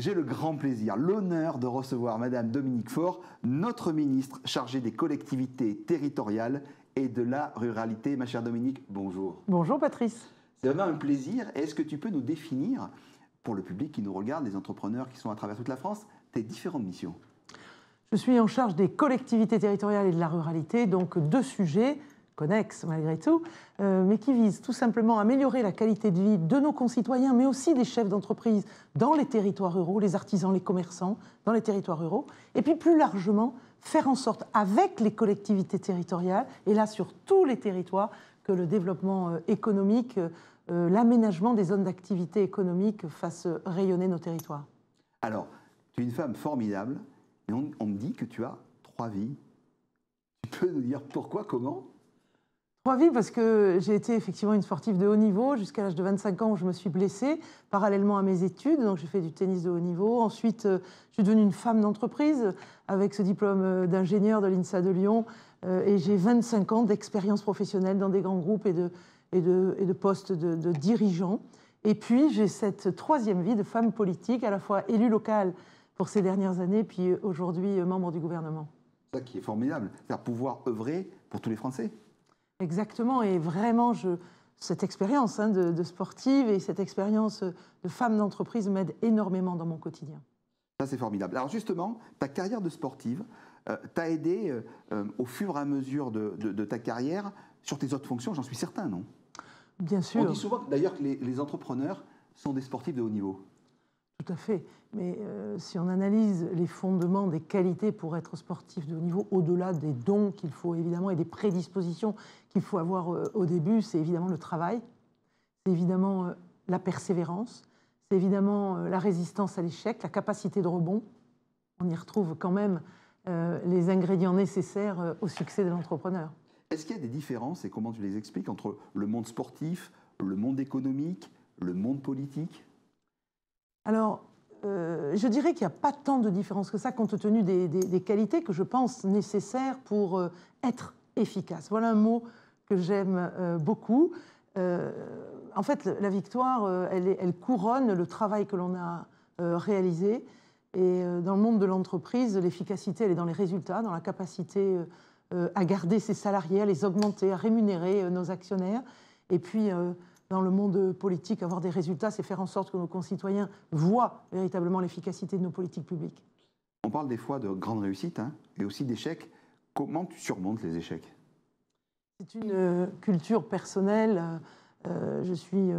J'ai le grand plaisir, l'honneur de recevoir Madame Dominique Faure, notre ministre chargée des collectivités territoriales et de la ruralité. Ma chère Dominique, bonjour. Bonjour Patrice. C'est vraiment un plaisir. Est-ce que tu peux nous définir, pour le public qui nous regarde, les entrepreneurs qui sont à travers toute la France, tes différentes missions? Je suis en charge des collectivités territoriales et de la ruralité, donc deux sujets connexes malgré tout, mais qui visent tout simplement à améliorer la qualité de vie de nos concitoyens, mais aussi des chefs d'entreprise dans les territoires ruraux, les artisans, les commerçants dans les territoires ruraux, et puis plus largement faire en sorte, avec les collectivités territoriales, et là sur tous les territoires, que le développement économique, l'aménagement des zones d'activité économique fasse rayonner nos territoires. Alors, tu es une femme formidable, et on me dit que tu as 3 vies. Tu peux nous dire pourquoi, comment? 3 vies parce que j'ai été effectivement une sportive de haut niveau jusqu'à l'âge de 25 ans où je me suis blessée parallèlement à mes études. Donc j'ai fait du tennis de haut niveau. Ensuite, je suis devenue une femme d'entreprise avec ce diplôme d'ingénieur de l'INSA de Lyon. Et j'ai 25 ans d'expérience professionnelle dans des grands groupes et de postes de dirigeants. Et puis j'ai cette 3e vie de femme politique, à la fois élue locale pour ces dernières années, puis aujourd'hui membre du gouvernement. C'est ça qui est formidable, c'est-à-dire pouvoir œuvrer pour tous les Français. Exactement, et vraiment, cette expérience de sportive et cette expérience de femme d'entreprise m'aide énormément dans mon quotidien. Ça, c'est formidable. Alors justement, ta carrière de sportive t'a aidé au fur et à mesure de ta carrière sur tes autres fonctions, j'en suis certain, non? Bien sûr. On dit souvent d'ailleurs que les entrepreneurs sont des sportifs de haut niveau. Tout à fait. Mais si on analyse les fondements des qualités pour être sportif de haut niveau, au-delà des dons qu'il faut évidemment et des prédispositions qu'il faut avoir au début, c'est évidemment le travail, c'est évidemment la persévérance, c'est évidemment la résistance à l'échec, la capacité de rebond. On y retrouve quand même les ingrédients nécessaires au succès de l'entrepreneur. Est-ce qu'il y a des différences, et comment tu les expliques, entre le monde sportif, le monde économique, le monde politique? Alors, je dirais qu'il n'y a pas tant de différence que ça, compte tenu des qualités que je pense nécessaires pour être efficace. Voilà un mot que j'aime beaucoup. En fait, la victoire, elle couronne le travail que l'on a réalisé. Et dans le monde de l'entreprise, l'efficacité, elle est dans les résultats, dans la capacité à garder ses salariés, à les augmenter, à rémunérer nos actionnaires. Et puis, dans le monde politique, avoir des résultats, c'est faire en sorte que nos concitoyens voient véritablement l'efficacité de nos politiques publiques. On parle des fois de grandes réussites, et aussi d'échecs. Comment tu surmontes les échecs? C'est une culture personnelle. Je suis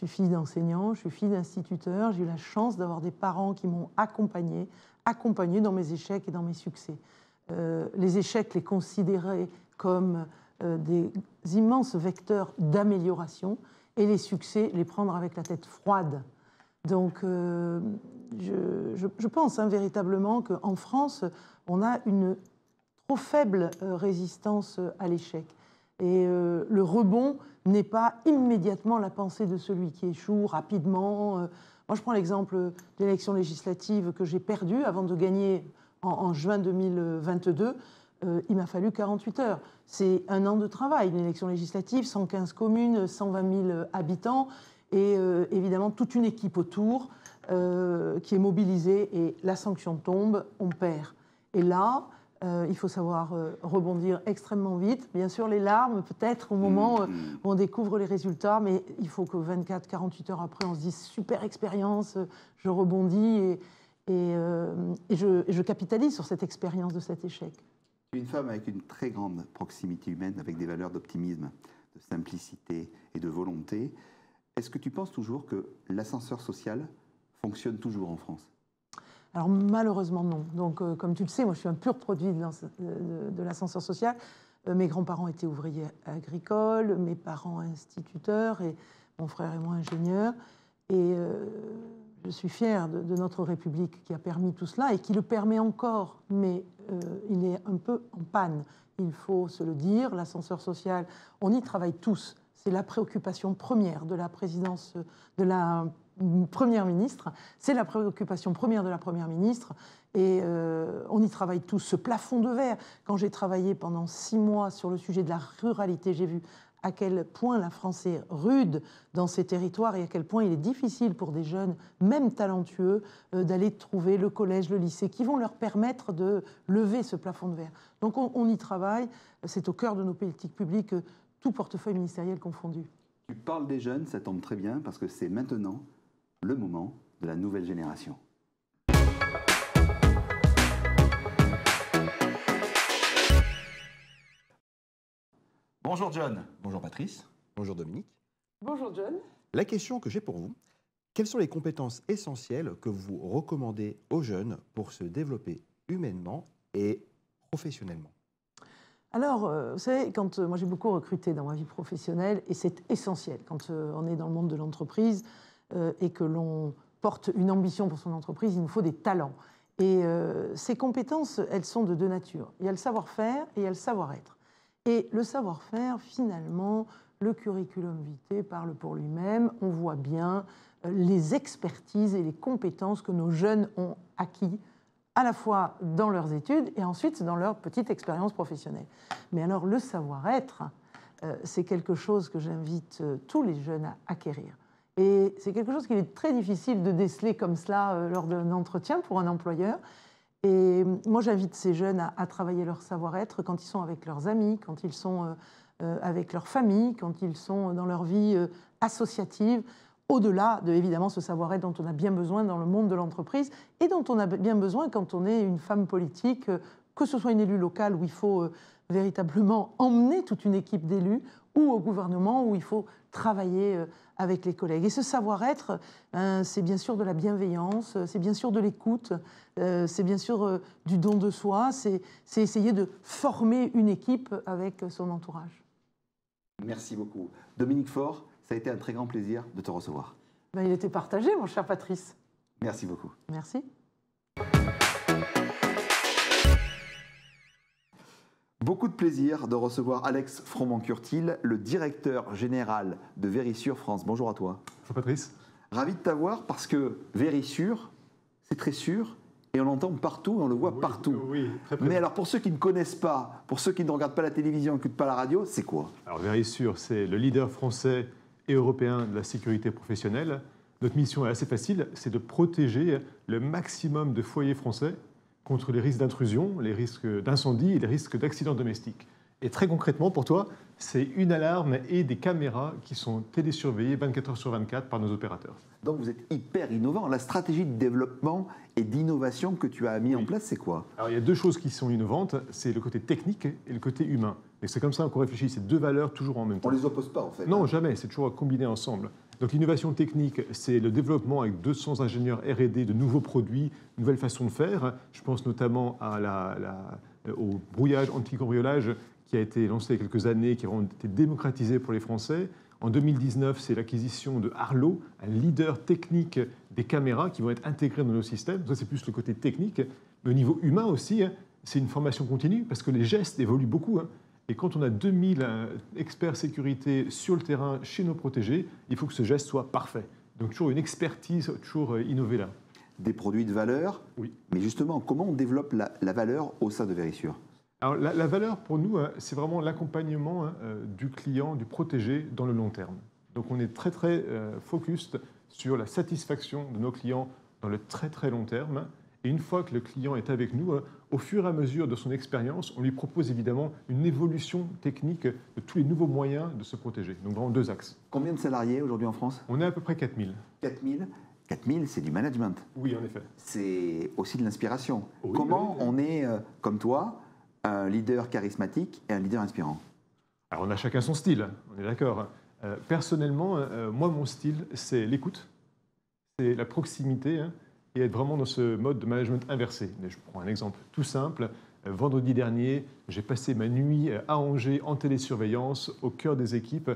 fille d'enseignant, je suis fille d'instituteur. J'ai eu la chance d'avoir des parents qui m'ont accompagnée dans mes échecs et dans mes succès. Les échecs, les considérer comme des immenses vecteurs d'amélioration, et les succès, les prendre avec la tête froide. Donc, je pense véritablement qu'en France, on a une trop faible résistance à l'échec. Et le rebond n'est pas immédiatement la pensée de celui qui échoue rapidement. Moi, je prends l'exemple de l'élection législative que j'ai perdue avant de gagner en juin 2022. Il m'a fallu 48 heures. C'est un an de travail, une élection législative, 115 communes, 120 000 habitants, et évidemment toute une équipe autour qui est mobilisée, et la sanction tombe, on perd. Et là, il faut savoir rebondir extrêmement vite. Bien sûr, les larmes, peut-être, au moment où on découvre les résultats, mais il faut que 24-48 heures après, on se dise « super expérience, je rebondis » et je capitalise sur cette expérience de cet échec. Tu es une femme avec une très grande proximité humaine, avec des valeurs d'optimisme, de simplicité et de volonté. Est-ce que tu penses toujours que l'ascenseur social fonctionne toujours en France? Alors malheureusement non. Donc comme tu le sais, moi je suis un pur produit de l'ascenseur social. Mes grands-parents étaient ouvriers agricoles, mes parents instituteurs, et mon frère et moi ingénieurs. Et je suis fière de notre République qui a permis tout cela et qui le permet encore, mais il est un peu en panne. Il faut se le dire, l'ascenseur social, on y travaille tous. C'est la préoccupation première de la présidence, de la Première ministre. C'est la préoccupation première de la Première ministre. Et on y travaille tous. Ce plafond de verre, quand j'ai travaillé pendant 6 mois sur le sujet de la ruralité, j'ai vu à quel point la France est rude dans ces territoires et à quel point il est difficile pour des jeunes, même talentueux, d'aller trouver le collège, le lycée, qui vont leur permettre de lever ce plafond de verre. Donc on y travaille, c'est au cœur de nos politiques publiques, tout portefeuille ministériel confondu. Tu parles des jeunes, ça tombe très bien, parce que c'est maintenant le moment de la nouvelle génération. Bonjour John. Bonjour Patrice. Bonjour Dominique. Bonjour John. La question que j'ai pour vous, quelles sont les compétences essentielles que vous recommandez aux jeunes pour se développer humainement et professionnellement? Alors, vous savez, moi j'ai beaucoup recruté dans ma vie professionnelle et c'est essentiel quand on est dans le monde de l'entreprise et que l'on porte une ambition pour son entreprise, il nous faut des talents. Et ces compétences, elles sont de deux natures. Il y a le savoir-faire et il y a le savoir-être. Et le savoir-faire, finalement, le curriculum vitae parle pour lui-même. On voit bien les expertises et les compétences que nos jeunes ont acquis, à la fois dans leurs études et ensuite dans leur petite expérience professionnelle. Mais alors, le savoir-être, c'est quelque chose que j'invite tous les jeunes à acquérir. Et c'est quelque chose qu'il est très difficile de déceler comme cela lors d'un entretien pour un employeur. Et moi, j'invite ces jeunes à travailler leur savoir-être quand ils sont avec leurs amis, quand ils sont avec leur famille, quand ils sont dans leur vie associative, au-delà de, évidemment, ce savoir-être dont on a bien besoin dans le monde de l'entreprise et dont on a bien besoin quand on est une femme politique, que ce soit une élue locale où il faut véritablement emmener toute une équipe d'élus, ou au gouvernement où il faut travailler avec les collègues. Et ce savoir-être, c'est bien sûr de la bienveillance, c'est bien sûr de l'écoute, c'est bien sûr du don de soi, c'est essayer de former une équipe avec son entourage. Merci beaucoup. Dominique Faure, ça a été un très grand plaisir de te recevoir. Il était partagé, mon cher Patrice. Merci beaucoup. Merci. Beaucoup de plaisir de recevoir Alex Froment-Curtil, le directeur général de Verisure France. Bonjour à toi. Bonjour Patrice. Ravi de t'avoir parce que Verisure, c'est très sûr et on l'entend partout, on le voit partout. Oui, très présent. Mais alors pour ceux qui ne connaissent pas, pour ceux qui ne regardent pas la télévision, qui n'écoutent pas la radio, c'est quoi? Alors Verisure, c'est le leader français et européen de la sécurité professionnelle. Notre mission est assez facile, c'est de protéger le maximum de foyers français contre les risques d'intrusion, les risques d'incendie et les risques d'accidents domestiques. Et très concrètement, pour toi, c'est une alarme et des caméras qui sont télésurveillées 24 heures sur 24 par nos opérateurs. Donc vous êtes hyper innovant. La stratégie de développement et d'innovation que tu as mis en place, c'est quoi? Alors il y a deux choses qui sont innovantes, c'est le côté technique et le côté humain. Et c'est comme ça qu'on réfléchit, ces deux valeurs toujours en même temps. On ne les oppose pas en fait. Non, jamais, c'est toujours à combiner ensemble. Donc l'innovation technique, c'est le développement avec 200 ingénieurs R&D de nouveaux produits, nouvelles façons de faire. Je pense notamment au brouillage anti-cambriolage qui a été lancé il y a quelques années, qui a été démocratisé pour les Français. En 2019, c'est l'acquisition de Arlo, un leader technique des caméras qui vont être intégrées dans nos systèmes. Ça, c'est plus le côté technique. Mais au niveau humain aussi, c'est une formation continue parce que les gestes évoluent beaucoup. Et quand on a 2000 experts sécurité sur le terrain chez nos protégés, il faut que ce geste soit parfait. Donc toujours une expertise, toujours innovée là. Des produits de valeur. Oui. Mais justement, comment on développe la valeur au sein de Verisure? Alors la valeur pour nous, c'est vraiment l'accompagnement du client, du protégé dans le long terme. Donc on est très très focus sur la satisfaction de nos clients dans le très très long terme. Et une fois que le client est avec nous, au fur et à mesure de son expérience, on lui propose évidemment une évolution technique de tous les nouveaux moyens de se protéger. Donc vraiment deux axes. Combien de salariés aujourd'hui en France? On est à peu près 4000. 4000. 4000, c'est du management. Oui, en effet. C'est aussi de l'inspiration. Oui, Comment oui. on est, comme toi, un leader charismatique et un leader inspirant? Alors on a chacun son style, on est d'accord. Personnellement, moi mon style, c'est l'écoute, c'est la proximité, et être vraiment dans ce mode de management inversé. Je prends un exemple tout simple. Vendredi dernier, j'ai passé ma nuit à Angers en télésurveillance, au cœur des équipes,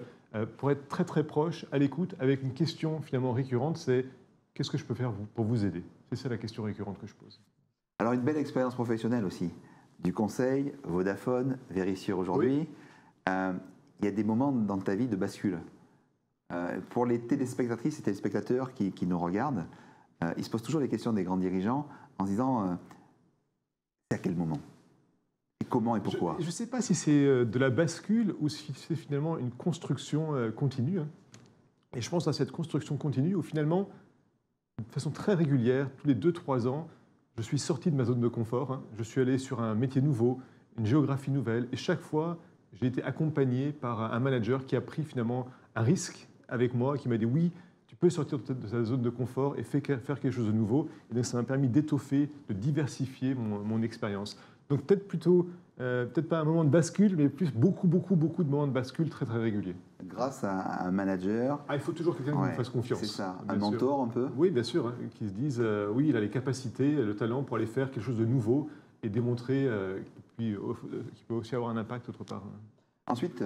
pour être très très proche, à l'écoute, avec une question finalement récurrente, c'est qu'est-ce que je peux faire pour vous aider? C'est ça la question récurrente que je pose. Alors une belle expérience professionnelle aussi. Du conseil, Vodafone, Verisure aujourd'hui. Oui. Il y a des moments dans ta vie de bascule. Pour les téléspectatrices et téléspectateurs qui nous regardent, ils se posent toujours les questions des grands dirigeants en se disant c'est à quel moment? Et comment et pourquoi? Je ne sais pas si c'est de la bascule ou si c'est finalement une construction continue. Hein. Et je pense à cette construction continue où finalement, de façon très régulière, tous les 2-3 ans, je suis sorti de ma zone de confort. Hein. Je suis allé sur un métier nouveau, une géographie nouvelle. Et chaque fois, j'ai été accompagné par un manager qui a pris finalement un risque avec moi, qui m'a dit oui, tu peux sortir de ta zone de confort et faire quelque chose de nouveau. Et donc ça m'a permis d'étoffer, de diversifier mon expérience. Donc peut-être plutôt, peut-être pas un moment de bascule, mais plus beaucoup de moments de bascule très très réguliers. Grâce à un manager. Ah, il faut toujours quelqu'un qui nous fasse confiance. C'est ça, bien un sûr. mentor un peu. Oui, bien sûr, hein, qui se disent oui, il a les capacités, le talent pour aller faire quelque chose de nouveau et démontrer qu'il peut aussi avoir un impact autre part. Ensuite,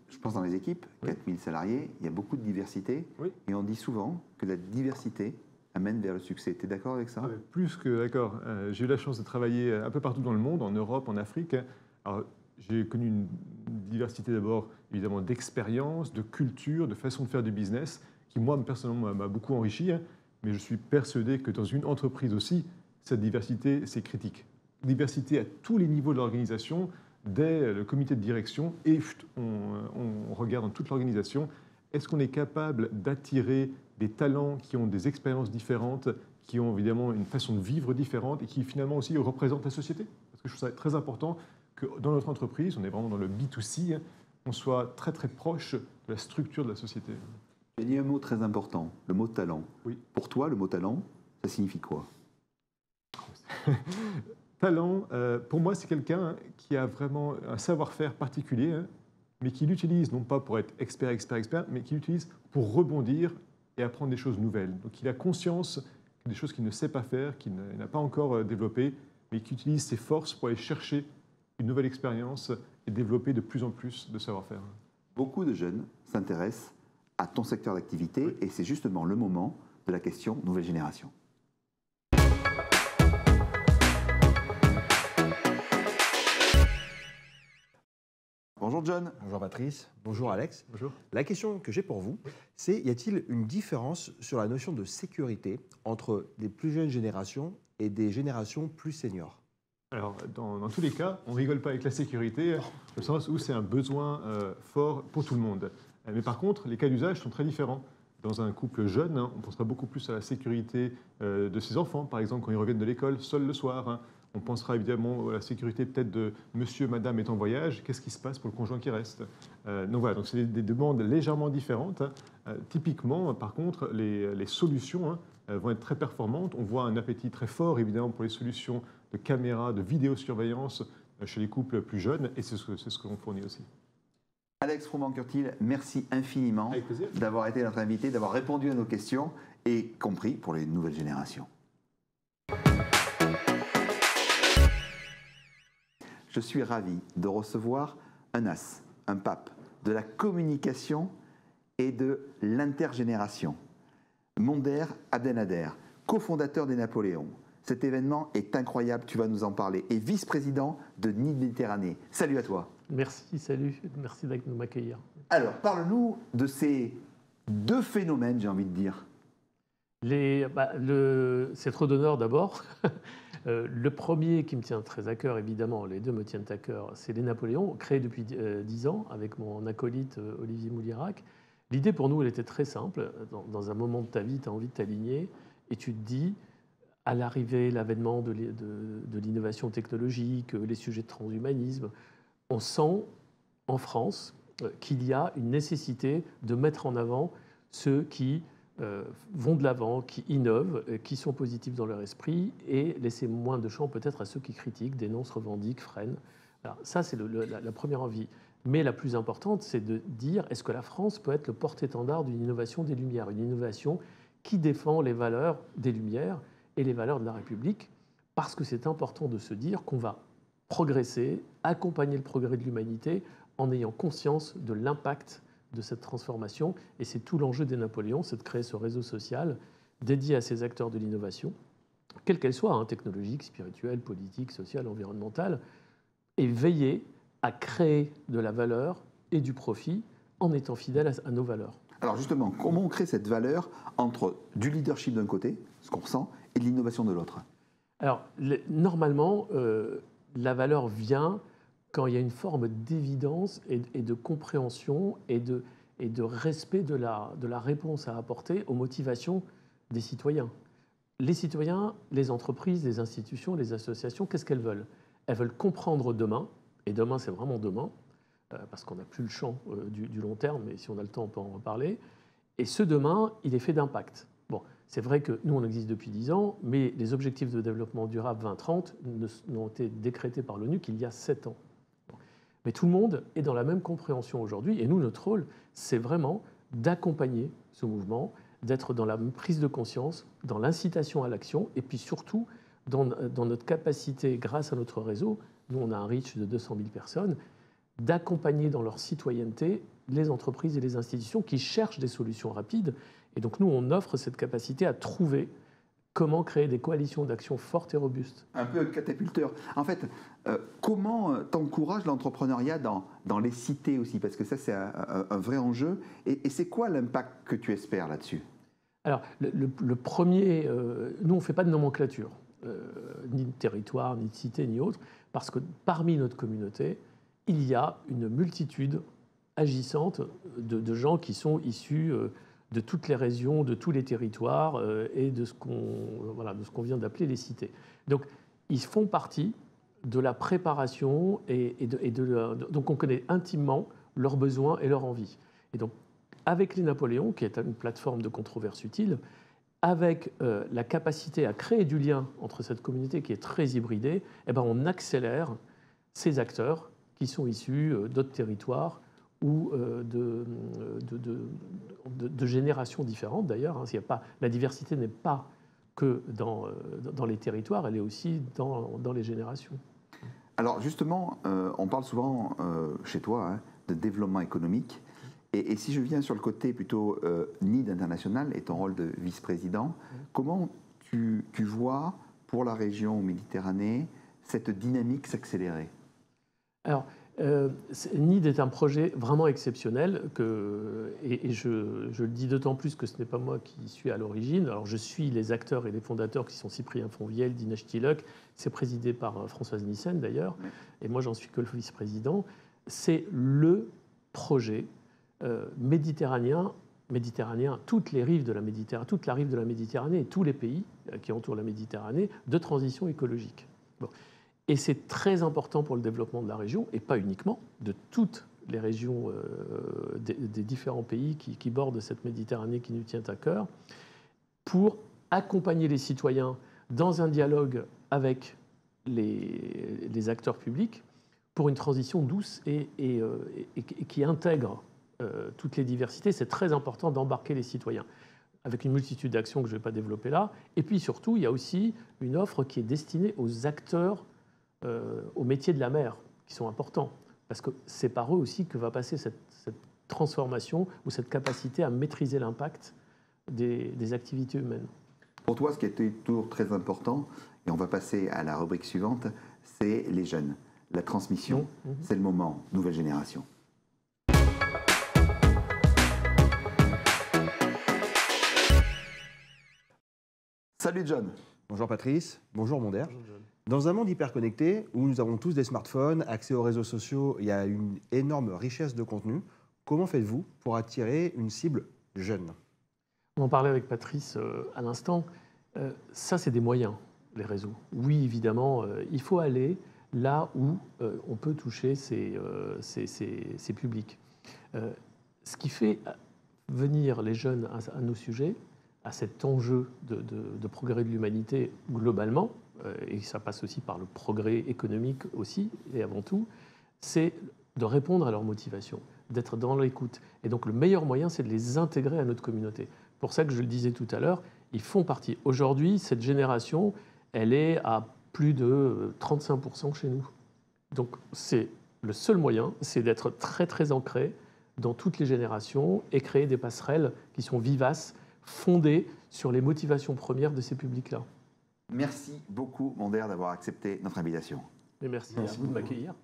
je pense dans les équipes, 4000 salariés, il y a beaucoup de diversité. Oui. Et on dit souvent que la diversité amène vers le succès. Tu es d'accord avec ça? Plus que d'accord. J'ai eu la chance de travailler un peu partout dans le monde, en Europe, en Afrique. Alors, j'ai connu une diversité d'abord, évidemment, d'expérience, de culture, de façon de faire du business, qui, moi, personnellement, m'a beaucoup enrichi. Hein. Mais je suis persuadé que dans une entreprise aussi, cette diversité, c'est critique. Diversité à tous les niveaux de l'organisation, dès le comité de direction, et on regarde dans toute l'organisation, est-ce qu'on est capable d'attirer des talents qui ont des expériences différentes, qui ont évidemment une façon de vivre différente et qui finalement aussi représentent la société? Parce que je trouve ça très important que dans notre entreprise, on est vraiment dans le B2C, hein, on soit très très proche de la structure de la société. Tu as dit un mot très important, le mot talent. Oui. Pour toi, le mot talent, ça signifie quoi? Talent, pour moi, c'est quelqu'un qui a vraiment un savoir-faire particulier, hein, mais qui l'utilise non pas pour être expert, mais qui l'utilise pour rebondir et apprendre des choses nouvelles. Donc il a conscience des choses qu'il ne sait pas faire, qu'il n'a pas encore développées, mais qui utilise ses forces pour aller chercher une nouvelle expérience et développer de plus en plus de savoir-faire. Beaucoup de jeunes s'intéressent à ton secteur d'activité et c'est justement le moment de la question nouvelle génération. Bonjour John. Bonjour Patrice, bonjour Alex. Bonjour. La question que j'ai pour vous, c'est y a-t-il une différence sur la notion de sécurité entre des plus jeunes générations et des générations plus seniors? Alors, dans tous les cas, on ne rigole pas avec la sécurité, dans le sens où c'est un besoin fort pour tout le monde. Mais par contre, les cas d'usage sont très différents. Dans un couple jeune, hein, on pensera beaucoup plus à la sécurité de ses enfants, par exemple, quand ils reviennent de l'école, seuls le soir. Hein. On pensera évidemment à la sécurité peut-être de monsieur, madame est en voyage, qu'est-ce qui se passe pour le conjoint qui reste? Donc voilà, c'est des demandes légèrement différentes. Hein. Typiquement, par contre, les solutions vont être très performantes. On voit un appétit très fort, évidemment, pour les solutions de caméras, de vidéosurveillance chez les couples plus jeunes, et c'est ce que l'on fournit aussi. Alex Froment-Curtil, merci infiniment d'avoir été notre invité, d'avoir répondu à nos questions et compris pour les nouvelles générations. Je suis ravi de recevoir un as, un pape de la communication et de l'intergénération. Monder Abdelnader, cofondateur des Napoléons. Cet événement est incroyable, tu vas nous en parler, et vice-président de Nid Méditerranée. Salut à toi. Merci, salut, merci de m'accueillir. Alors, parle-nous de ces deux phénomènes, j'ai envie de dire. C'est trop d'honneur d'abord. Le premier qui me tient très à cœur, évidemment, les deux me tiennent à cœur, c'est les Napoléons, créés depuis 10 ans avec mon acolyte Olivier Moulirac. L'idée pour nous, elle était très simple. Dans un moment de ta vie, tu as envie de t'aligner et tu te dis, à l'arrivée, l'avènement de l'innovation technologique, les sujets de transhumanisme, on sent en France qu'il y a une nécessité de mettre en avant ceux qui vont de l'avant, qui innovent, qui sont positifs dans leur esprit et laisser moins de champ peut-être à ceux qui critiquent, dénoncent, revendiquent, freinent. Alors, ça, c'est la première envie. Mais la plus importante, c'est de dire est-ce que la France peut être le porte-étendard d'une innovation des Lumières, une innovation qui défend les valeurs des Lumières et les valeurs de la République, parce que c'est important de se dire qu'on va progresser, accompagner le progrès de l'humanité en ayant conscience de l'impact de cette transformation. Et c'est tout l'enjeu des Napoléons, c'est de créer ce réseau social dédié à ces acteurs de l'innovation, quelle qu'elle soit, technologique, spirituelle, politique, sociale, environnementale, et veiller à créer de la valeur et du profit en étant fidèle à nos valeurs. Alors justement, comment on crée cette valeur entre du leadership d'un côté, ce qu'on ressent, et de l'innovation de l'autre? Alors, normalement, la valeur vient quand il y a une forme d'évidence et de compréhension et de respect de la réponse à apporter aux motivations des citoyens. Les citoyens, les entreprises, les institutions, les associations, qu'est-ce qu'elles veulent? Elles veulent comprendre demain, et demain c'est vraiment demain, parce qu'on n'a plus le champ du long terme, mais si on a le temps on peut en reparler. Et ce demain, il est fait d'impact. Bon, c'est vrai que nous on existe depuis 10 ans, mais les objectifs de développement durable 2030 n'ont été décrétés par l'ONU qu'il y a 7 ans. Mais tout le monde est dans la même compréhension aujourd'hui, et nous notre rôle, c'est vraiment d'accompagner ce mouvement, d'être dans la prise de conscience, dans l'incitation à l'action, et puis surtout dans notre capacité, grâce à notre réseau, nous on a un reach de 200 000 personnes, d'accompagner dans leur citoyenneté les entreprises et les institutions qui cherchent des solutions rapides. Et donc nous, on offre cette capacité à trouver comment créer des coalitions d'action fortes et robustes. Un peu catapulteur. En fait, comment t'encourages l'entrepreneuriat dans les cités aussi? Parce que ça, c'est un vrai enjeu. Et c'est quoi l'impact que tu espères là-dessus? Alors, le premier, nous, on ne fait pas de nomenclature, ni de territoire, ni de cité, ni autre, parce que parmi notre communauté, il y a une multitude agissante de gens qui sont issus de toutes les régions, de tous les territoires et de ce qu'on vient d'appeler les cités. Donc, ils font partie de la préparation donc on connaît intimement leurs besoins et leurs envies. Et donc, avec les Napoléons, qui est une plateforme de controverse utile, avec la capacité à créer du lien entre cette communauté qui est très hybridée, eh ben, on accélère ces acteurs qui sont issus d'autres territoires ou de générations différentes d'ailleurs. La diversité n'est pas que dans les territoires, elle est aussi dans les générations. Alors justement, on parle souvent chez toi de développement économique. Et si je viens sur le côté plutôt NID international et ton rôle de vice-président, comment tu vois pour la région Méditerranée cette dynamique s'accélérer? Alors, NID est un projet vraiment exceptionnel et je le dis d'autant plus que ce n'est pas moi qui suis à l'origine. Alors, je suis les acteurs et les fondateurs qui sont Cyprien Fonvielle, Dinesh Tilak. C'est présidé par Françoise Nissen d'ailleurs, et moi j'en suis que le vice-président. C'est le projet méditerranéen, toutes les rives de la Méditerranée, toute la rive de la Méditerranée et tous les pays qui entourent la Méditerranée de transition écologique. Bon. Et c'est très important pour le développement de la région, et pas uniquement, de toutes les régions des différents pays qui bordent cette Méditerranée qui nous tient à cœur, pour accompagner les citoyens dans un dialogue avec les acteurs publics pour une transition douce et qui intègre toutes les diversités. C'est très important d'embarquer les citoyens, avec une multitude d'actions que je ne vais pas développer là. Et puis surtout, il y a aussi une offre qui est destinée aux acteurs aux métiers de la mer, qui sont importants, parce que c'est par eux aussi que va passer cette transformation ou cette capacité à maîtriser l'impact des activités humaines. Pour toi, ce qui était toujours très important, et on va passer à la rubrique suivante, c'est les jeunes. La transmission, c'est le moment, nouvelle génération. Salut John. Bonjour Patrice, bonjour Monder. Bonjour, John. Dans un monde hyper connecté, où nous avons tous des smartphones, accès aux réseaux sociaux, il y a une énorme richesse de contenu. Comment faites-vous pour attirer une cible jeune? On en parlait avec Patrice à l'instant. Ça, c'est des moyens, les réseaux. Oui, évidemment, il faut aller là où on peut toucher ces publics. Ce qui fait venir les jeunes à nos sujets, à cet enjeu de progrès de l'humanité globalement, et ça passe aussi par le progrès économique aussi, et avant tout, c'est de répondre à leur motivation, d'être dans l'écoute. Et donc le meilleur moyen, c'est de les intégrer à notre communauté. Pour ça que je le disais tout à l'heure, ils font partie. Aujourd'hui, cette génération, elle est à plus de 35% chez nous. Donc c'est le seul moyen, c'est d'être très très ancré dans toutes les générations et créer des passerelles qui sont vivaces, fondées sur les motivations premières de ces publics-là. Merci beaucoup, Monder, d'avoir accepté notre invitation. Et merci à vous de m'accueillir.